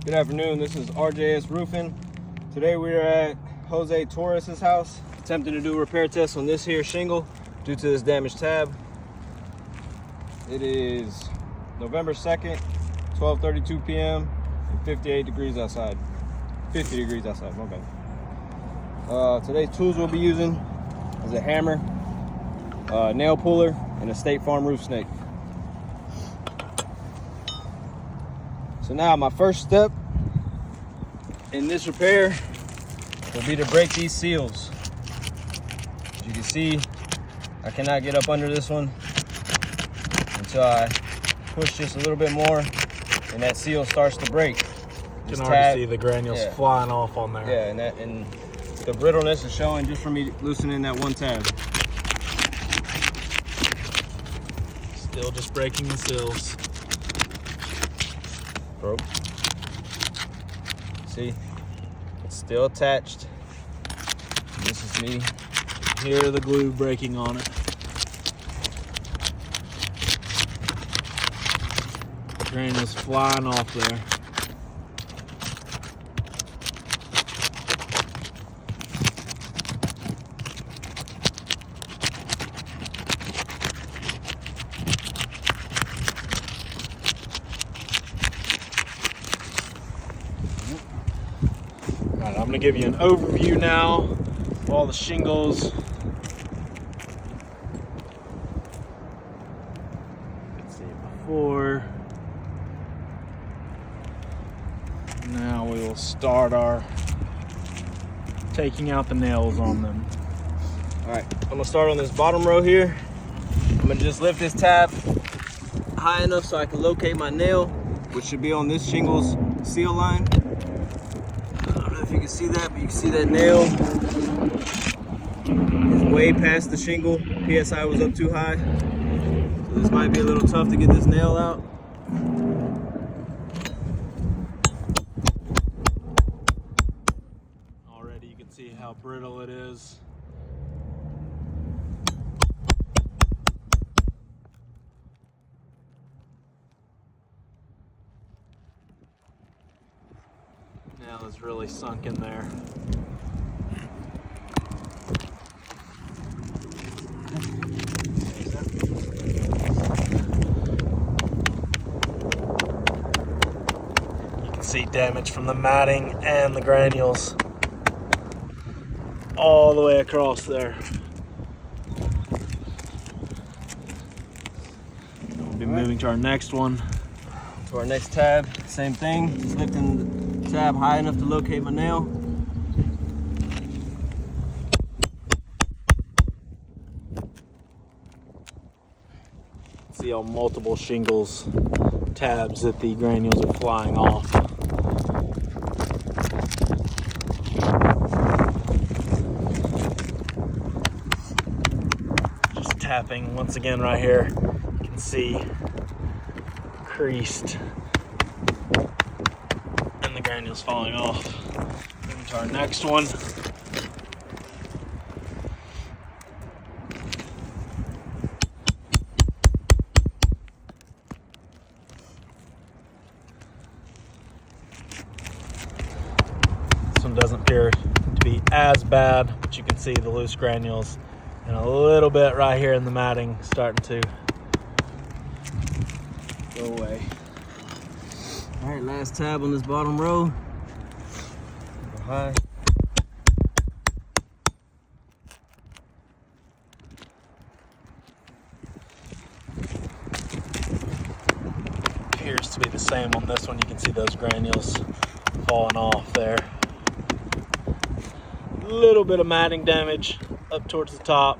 Good afternoon, this is RJS Roofing. Today we are at Jose Torres' house, attempting to do a repair test on this here shingle due to this damaged tab. It is November 2nd, 12:32 p.m. and 58 degrees outside. 50 degrees outside, my bad. Today's tools we'll be using is a hammer, a nail puller, and a State Farm roof snake. So now my first step in this repair will be to break these seals. As you can see, I cannot get up under this one until I push just a little bit more and that seal starts to break. You can already see the granules flying off on there. Yeah, and the brittleness is showing just from me loosening that one tab. Still just breaking the seals. Broke. See, it's still attached. This is me. Hear the glue breaking on it. Granules flying off there. Alright, I'm going to give you an overview now of all the shingles. Let's see before. Now we will start our taking out the nails on them. Alright, I'm going to start on this bottom row here. I'm going to just lift this tab high enough so I can locate my nail, which should be on this shingle's seal line. I don't know if you can see that, but you can see that nail is way past the shingle. PSI was up too high. So this might be a little tough to get this nail out. Already you can see how brittle it is. Nail is really sunk in there. You can see damage from the matting and the granules all the way across there. We'll be moving to our next one. To our next tab, same thing, just lifting the tab high enough to locate my nail. See on multiple shingles tabs that the granules are flying off. Just tapping once again right here. You can see creased and the granules falling off. Moving to our next one. This one doesn't appear to be as bad, but you can see the loose granules and a little bit right here in the matting starting to go away. All right, last tab on this bottom row. Go high. Appears to be the same on this one. You can see those granules falling off there. A little bit of matting damage up towards the top.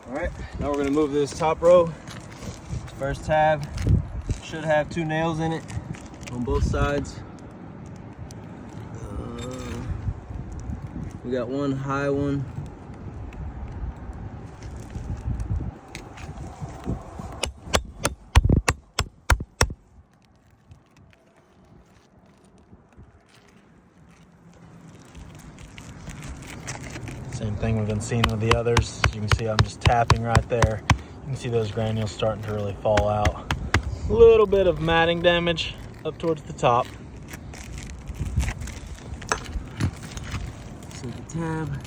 All right, now we're gonna move this top row. First tab should have 2 nails in it on both sides. We got one high one. Same thing we've been seeing with the others. You can see I'm just tapping right there. You can see those granules starting to really fall out. A little bit of matting damage up towards the top. So the tab,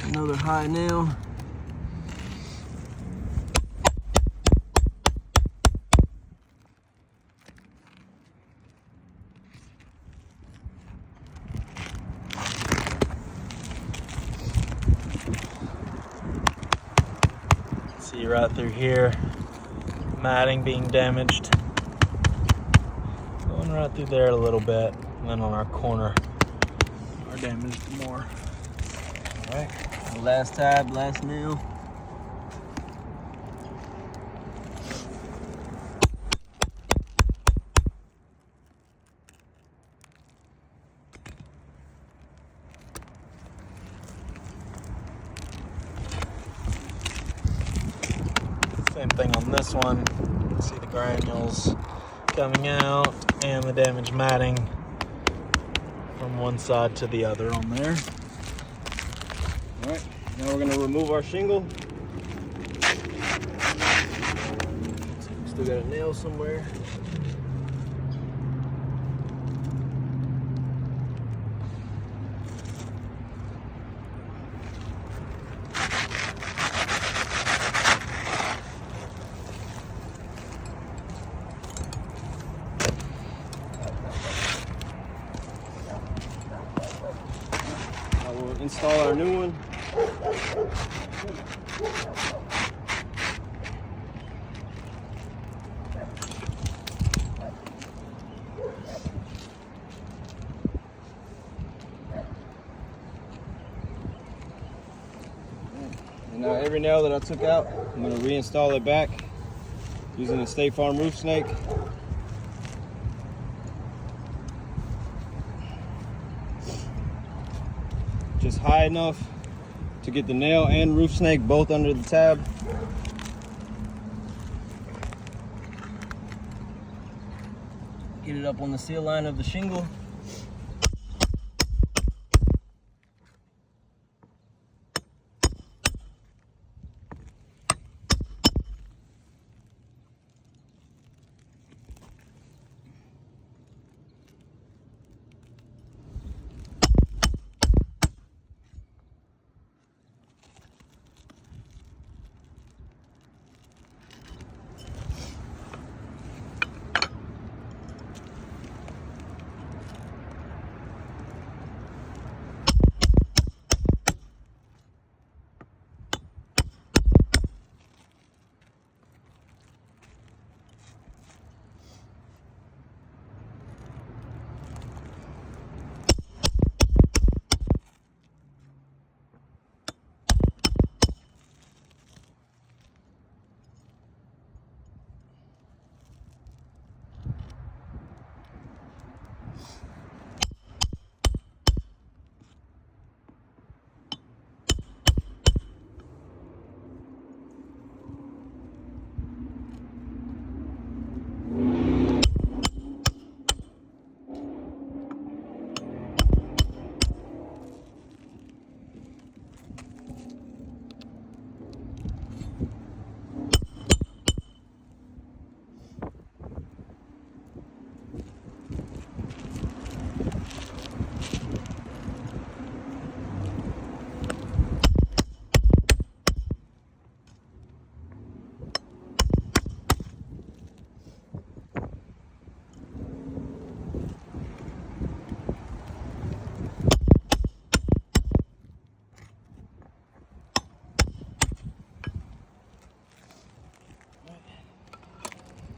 another high nail. See right through here, matting being damaged. Going right through there a little bit, and then on our corner, are damaged more. All right, last tab, last nail. Same thing on this one. You can see the granules coming out and the damaged matting from one side to the other on there. All right, now we're gonna remove our shingle. Still got a nail somewhere. We'll install our new one. And now every nail that I took out, I'm going to reinstall it back using the State Farm roof snake. Just high enough to get the nail and roof snake both under the tab. Get it up on the seal line of the shingle.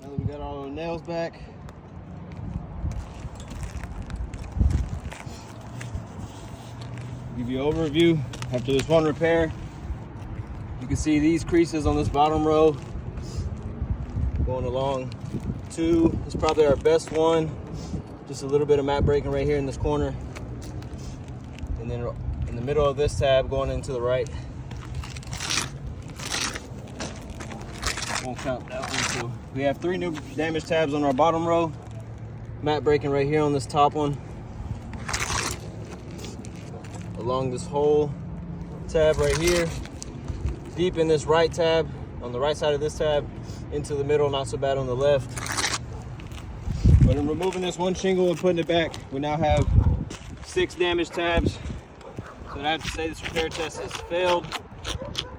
Now that we got all our nails back, give you an overview after this one repair. You can see these creases on this bottom row going along. Two is probably our best one. Just a little bit of mat breaking right here in this corner. And then in the middle of this tab going into the right. Won't count that one too. We have 3 new damaged tabs on our bottom row. Mat breaking right here on this top one. Along this whole tab right here. Deep in this right tab, on the right side of this tab, into the middle, not so bad on the left. But in removing this one shingle and putting it back, we now have 6 damaged tabs. So I have to say this repair test has failed.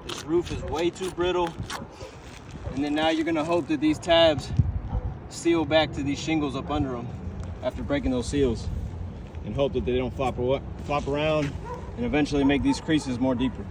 This roof is way too brittle. And then now you're gonna hope that these tabs seal back to these shingles up under them after breaking those seals, and hope that they don't flop around and eventually make these creases more deeper.